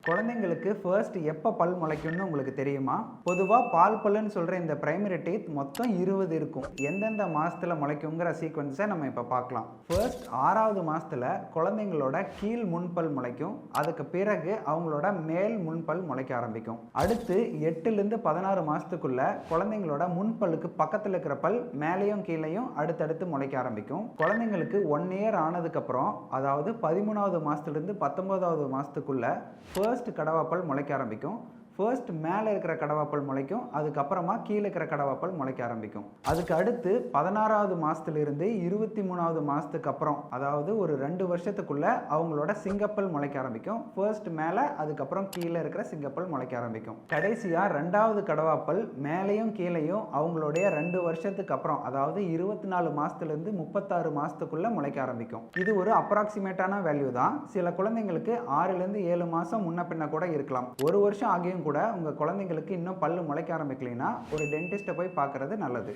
குழந்தைங்களுக்கு ஃபர்ஸ்ட் எப்போ பல் முளைக்கும்னு உங்களுக்கு தெரியுமா? பொதுவாக பால் பல்லுன்னு சொல்கிற இந்த பிரைமரி டீத் மொத்தம் 20 இருக்கும். எந்தெந்த மாதத்தில் முளைக்குங்கிற சீக்வன்ஸை நம்ம இப்போ பார்க்கலாம். ஃபர்ஸ்ட் 6வது மாதத்தில் குழந்தைங்களோட கீழ் முன்பல் முளைக்கும். அதுக்கு பிறகு அவங்களோட மேல் முன்பல் முளைக்க ஆரம்பிக்கும். அடுத்து 8லேருந்து 16 மாதத்துக்குள்ள குழந்தைங்களோட முன்பல்லுக்கு பக்கத்தில் இருக்கிற பல் மேலேயும் கீழேயும் அடுத்தடுத்து முளைக்க ஆரம்பிக்கும். குழந்தைங்களுக்கு 1 இயர் ஆனதுக்கப்புறம், அதாவது 13வது மாதத்துலேருந்து 19வது மாதத்துக்குள்ள ஃபர்ஸ்ட் கடவாப்பல் முளைக்க ஆரம்பிக்கும். ஃபர்ஸ்ட் மேலே இருக்கிற கடவாப்பல் முளைக்கும். அதுக்கப்புறமா கீழே இருக்கிற கடவாப்பல் முளைக்க ஆரம்பிக்கும். அதுக்கு அடுத்து 16வது மாதத்துலேருந்து 23வது மாதத்துக்கு அப்புறம், அதாவது ஒரு 2 வருஷத்துக்குள்ள அவங்களோட சிங்கப்பல் முளைக்க ஆரம்பிக்கும். ஃபர்ஸ்ட் மேலே, அதுக்கப்புறம் கீழே இருக்கிற சிங்கப்பல் முளைக்க ஆரம்பிக்கும். கடைசியாக 2வது கடவாப்பல் மேலேயும் கீழேயும் அவங்களுடைய 2 வருஷத்துக்கு அப்புறம், அதாவது 24 மாதத்துலேருந்து 36 மாதத்துக்குள்ள முளைக்க ஆரம்பிக்கும். இது ஒரு அப்ராக்சிமேட்டான வேல்யூ தான். சில குழந்தைங்களுக்கு 6லேருந்து 7 மாதம் முன்ன பின்ன கூட இருக்கலாம். 1 வருஷம் ஆகியும் கூட உங்கள் குழந்தைங்களுக்கு இன்னும் பல்லு முளைக்க ஆரம்பிக்கலைன்னா ஒரு டென்டிஸ்ட்டை போய் பார்க்குறது நல்லது.